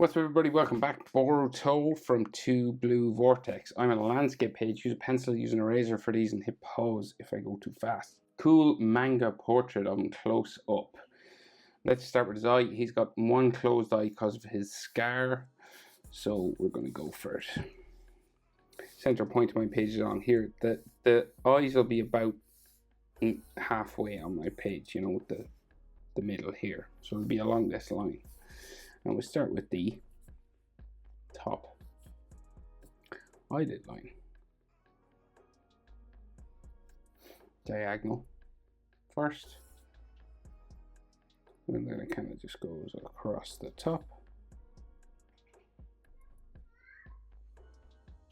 What's up, everybody? Welcome back. Boruto from 2 Blue Vortex. I'm on a landscape page. Use a pencil, use an eraser for these, and hit pause if I go too fast. Cool manga portrait of him close up. Let's start with his eye. He's got one closed eye because of his scar, so we're going to go for it. Center point of my page is on here. The eyes will be about halfway on my page, you know, with the middle here. So it'll be along this line. And we'll start with the top eyelid line. Diagonal first. And then it kind of just goes across the top.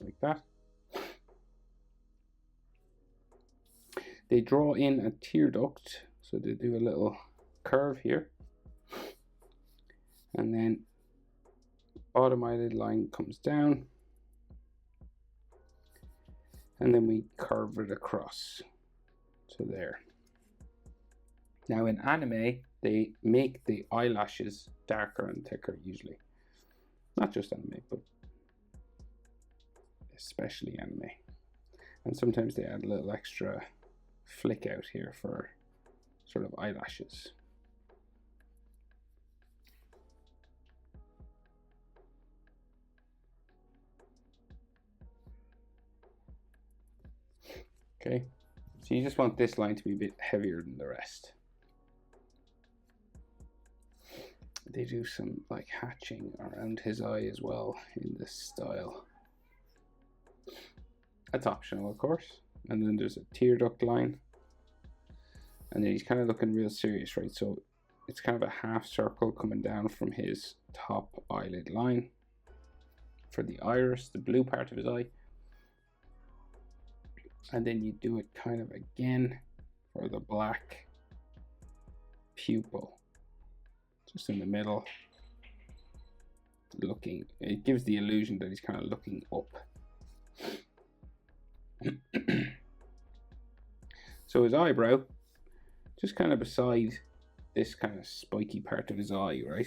Like that. They draw in a tear duct, so they do a little curve here. And then bottom eyelid line comes down, and then we curve it across to there. Now in anime, they make the eyelashes darker and thicker usually. Not just anime, but especially anime. And sometimes they add a little extra flick out here for sort of eyelashes. Okay, so you just want this line to be a bit heavier than the rest. They do some like hatching around his eye as well in this style. That's optional, of course. And then there's a tear duct line. And then he's kind of looking real serious, right? So it's kind of a half circle coming down from his top eyelid line for the iris, the blue part of his eye. And then you do it kind of again for the black pupil, just in the middle, looking. It gives the illusion that he's kind of looking up. So his eyebrow, just kind of beside this kind of spiky part of his eye, right?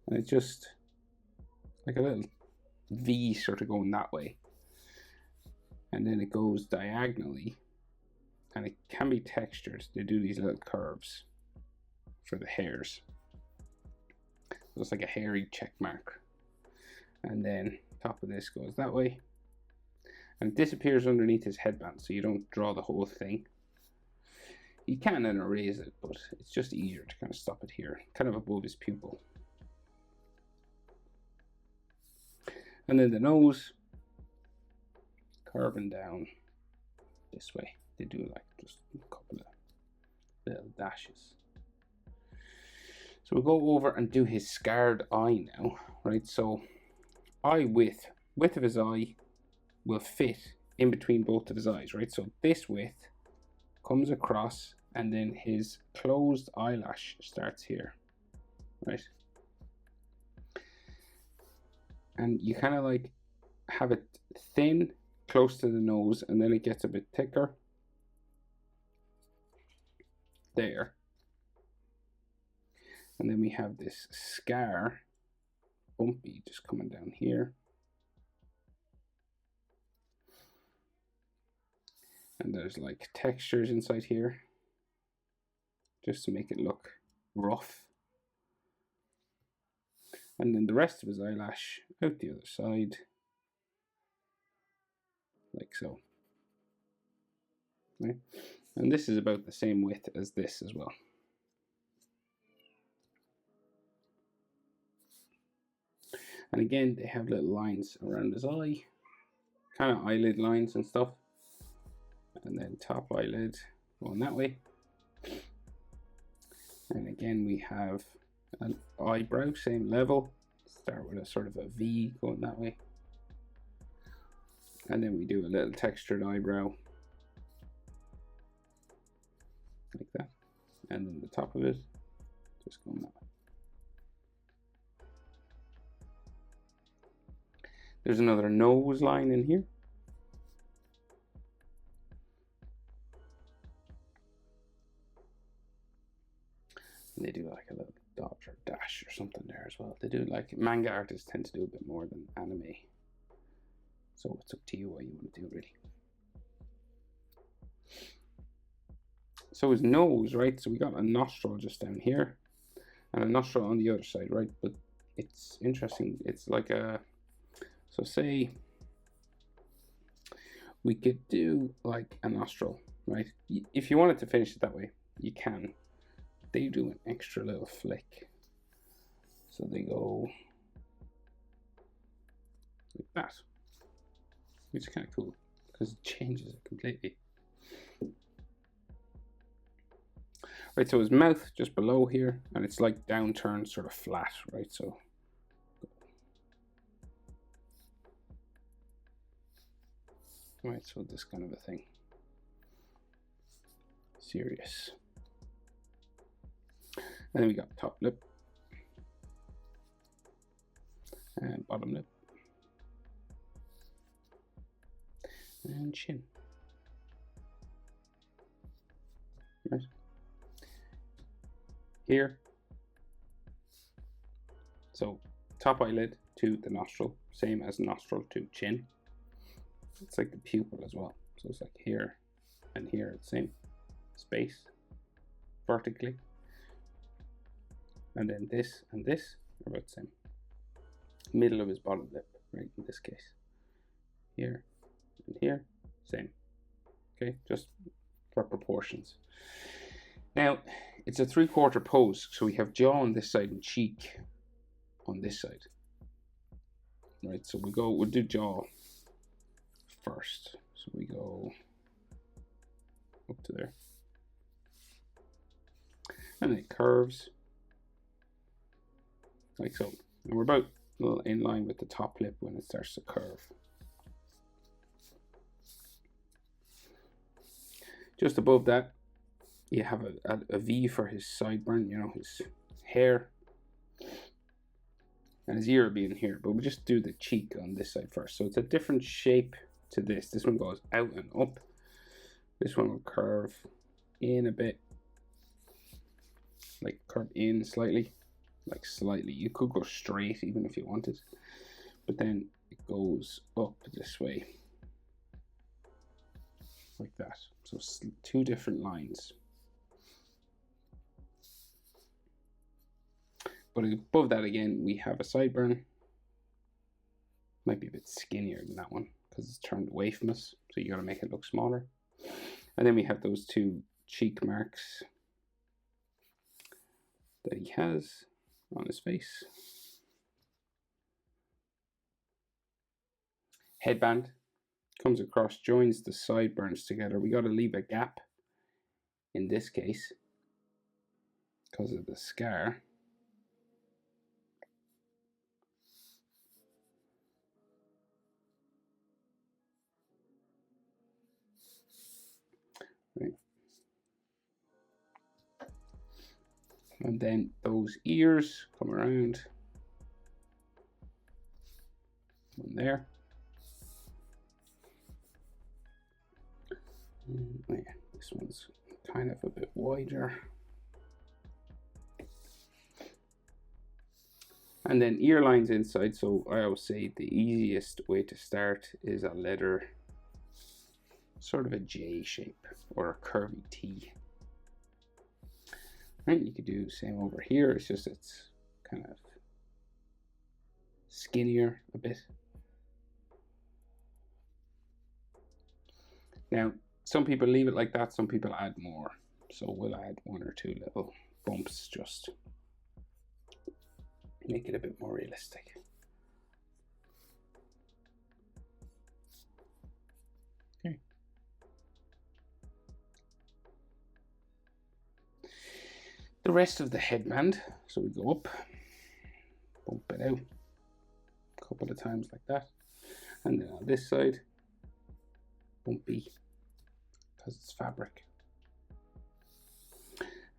And it's just like a little V sort of going that way. And then it goes diagonally, and it can be textured. They do these little curves for the hairs. So it's like a hairy check mark. And then top of this goes that way. And it disappears underneath his headband, so you don't draw the whole thing. You can then erase it, but it's just easier to kind of stop it here, kind of above his pupil. And then the nose, curving down this way. They do like just a couple of little dashes. So we'll go over and do his scarred eye now, right? So eye width of his eye will fit in between both of his eyes, right? So this width comes across, and then his closed eyelash starts here, right? And you kind of like have it thin close to the nose, and then it gets a bit thicker there. And then we have this scar, bumpy, just coming down here. And there's like textures inside here, just to make it look rough. And then the rest of his eyelash out the other side, like so. Right? And this is about the same width as this as well. And again, they have little lines around his eye, kind of eyelid lines and stuff. And then top eyelid going that way. And again, we have an eyebrow, same level. Start with a sort of a V going that way. And then we do a little textured eyebrow, like that. And then the top of it, just going that way. There's another nose line in here. And they do like a little dot or dash or something there as well They do, like, manga artists tend to do a bit more than anime. So it's up to you what you want to do, really. So his nose, right? So we got a nostril just down here and a nostril on the other side, right? But it's interesting. It's like a, so say we could do like a nostril, right? If you wanted to finish it that way, you can. They do an extra little flick. So they go like that, which is kind of cool because it changes it completely. Right, so his mouth just below here, and it's like downturned, sort of flat, right? So right, so this kind of a thing. Serious. And then we got top lip and bottom lip and chin. Right. Here, so top eyelid to the nostril, same as nostril to chin. It's like the pupil as well, so it's like here and here, the same space vertically, and then this and this are about the same. Middle of his bottom lip, right, in this case, here and here, same. Okay, just for proportions. Now, it's a 3/4 pose, so we have jaw on this side and cheek on this side. Right, so we'll do jaw first. So we go up to there. And it curves like so. And we're about a little in line with the top lip when it starts to curve. Just above that, you have a V for his sideburn, you know, his hair. And his ear will be in here, but we'll just do the cheek on this side first. So it's a different shape to this. This one goes out and up. This one will curve in a bit. Like curve in slightly. Like slightly. You could go straight even if you wanted. But then it goes up this way. Like that. So two different lines. But above that again, we have a sideburn. Might be a bit skinnier than that one because it's turned away from us. So you got to make it look smaller. And then we have those two cheek marks that he has on his face. Headband comes across, joins the sideburns together. We got to leave a gap in this case because of the scar. Right. And then those ears come around. One there. Oh yeah, this one's kind of a bit wider. And then ear lines inside, so I always say the easiest way to start is a letter, sort of a J shape or a curvy T. Right, you could do the same over here, it's just it's kind of skinnier a bit. Now, some people leave it like that, some people add more. So we'll add one or two little bumps just make it a bit more realistic. Okay. The rest of the headband, so we go up, bump it out a couple of times like that, and then on this side, bumpy, because it's fabric.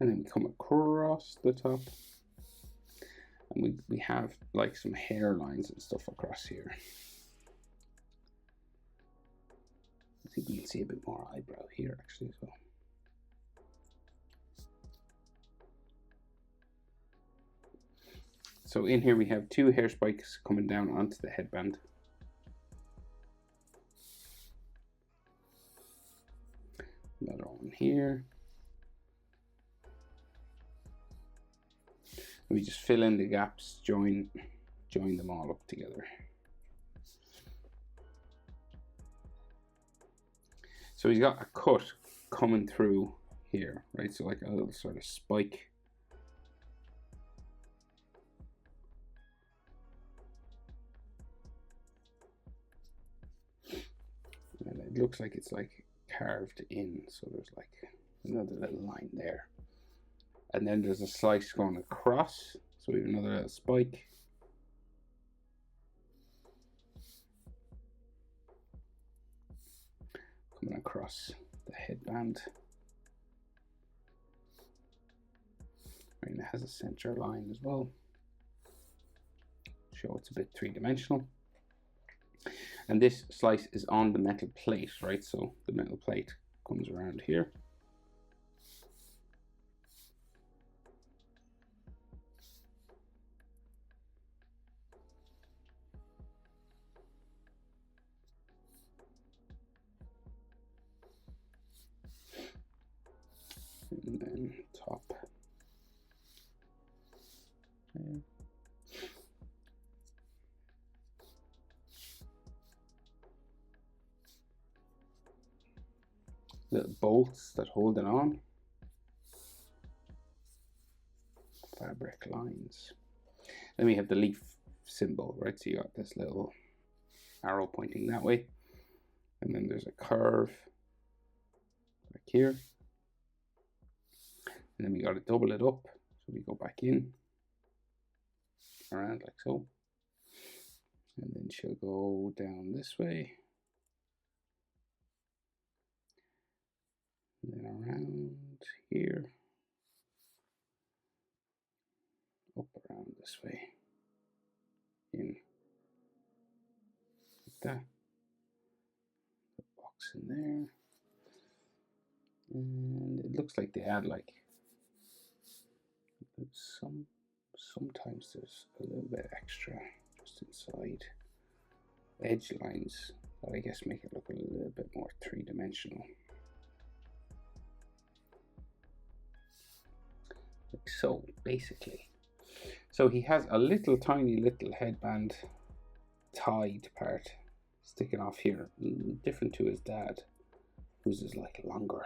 And then we come across the top, and we have like some hairlines and stuff across here. I think we can see a bit more eyebrow here actually as well. So in here we have 2 hair spikes coming down onto the headband. Another one here. We just fill in the gaps, join them all up together. So he's got a cut coming through here, right? So like a little sort of spike. And it looks like it's like carved in, so there's like another little line there. And then there's a slice going across, so we have another little spike. Coming across the headband. And it has a center line as well. Show it's a bit three-dimensional. And this slice is on the metal plate, right? So the metal plate comes around here. And then top. There. Little bolts that hold it on. Fabric lines. Then we have the leaf symbol, right? So you got this little arrow pointing that way. And then there's a curve back here. And then we got to double it up. So we go back in, around like so. And then she'll go down this way. And then around here. Up around this way. In like that. The box in there. And it looks like they add like sometimes there's a little bit extra just inside edge lines that I guess make it look a little bit more three-dimensional. Like so, basically. So he has a little tiny little headband tied part sticking off here, different to his dad, whose is like longer.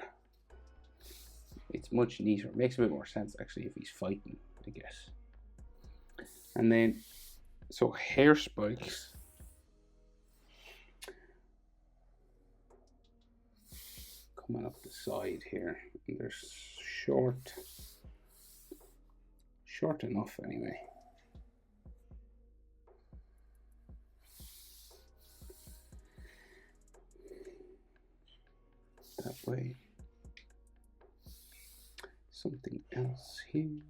It's much neater. It makes a bit more sense actually if he's fighting, I guess. And then, so hair spikes. Coming up the side here. And they're short enough anyway. That way. Something else here.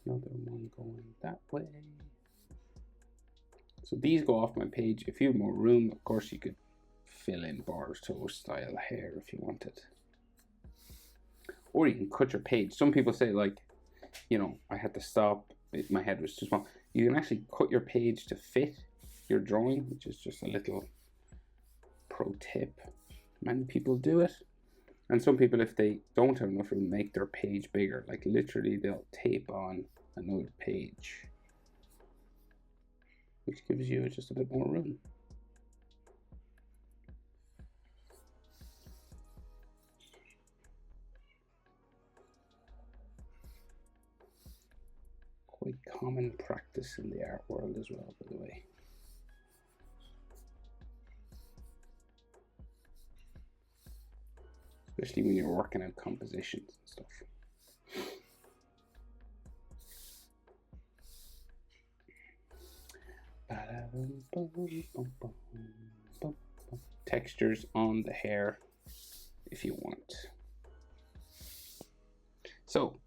Another one going that way. So these go off my page. If you have more room, of course you could fill in Boruto style hair if you wanted. Or you can cut your page. Some people say like, you know, I had to stop. My head was too small. You can actually cut your page to fit your drawing, which is just a little pro tip. Many people do it. And some people, if they don't have enough room, make their page bigger. Like literally, they'll tape on another page, which gives you just a bit more room. Quite common practice in the art world as well, by the way. Especially when you're working out compositions and stuff. Textures on the hair if you want. So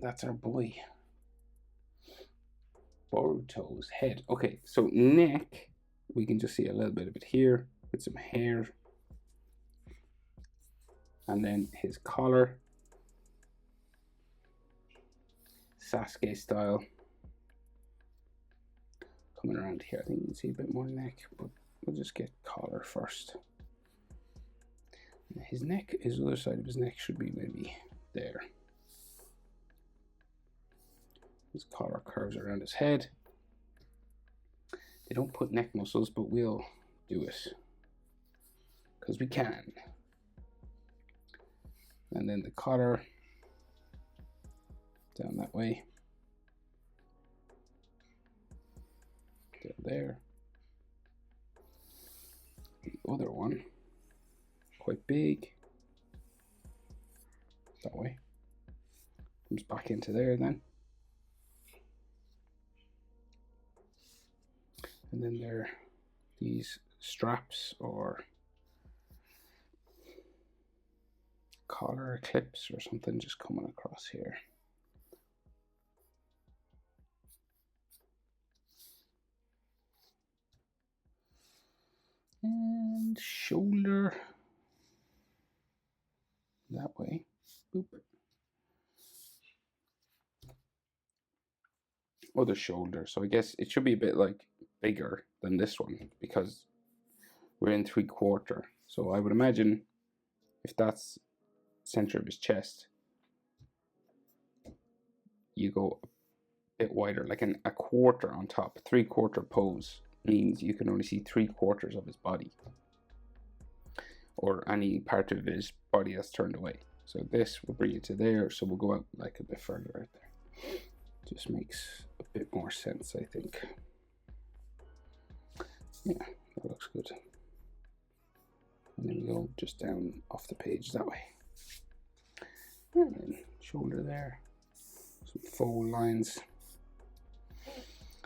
that's our boy Boruto's head. Okay, so neck, we can just see a little bit of it here with some hair. And then his collar. Sasuke style. Coming around here, I think you can see a bit more neck, but we'll just get collar first. His neck, his other side of his neck should be maybe there. His collar curves around his head. They don't put neck muscles, but we'll do it because we can. And then the collar down that way. Down there. The other one, quite big. That way. Comes back into there then. And then there are these straps or collar clips or something just coming across here. And shoulder that way. Boop. Other shoulder. So I guess it should be a bit like bigger than this one because we're in 3/4. So I would imagine if that's center of his chest, you go a bit wider, like a quarter on top. 3/4 pose means you can only see 3/4 of his body or any part of his body that's turned away. So this will bring you to there, so we'll go out like a bit further right there. Just makes a bit more sense, I think. Yeah, that looks good. And then we go just down off the page that way. And then shoulder there. Some fold lines.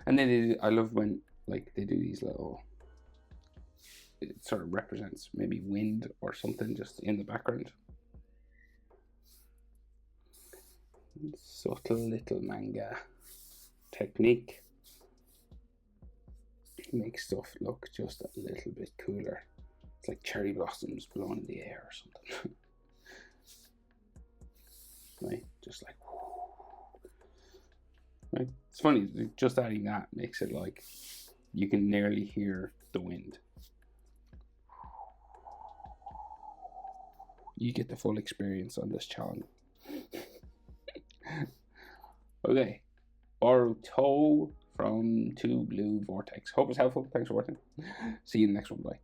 And then I love when like they do these little, it sort of represents maybe wind or something just in the background. Subtle little manga technique. Makes stuff look just a little bit cooler. It's like cherry blossoms blowing in the air or something. Right, just like right. It's funny, just adding that makes it like you can nearly hear the wind. You get the full experience on this challenge. Okay, Boruto from 2 Blue Vortex. Hope it's helpful. Thanks for watching. See you in the next one. Bye.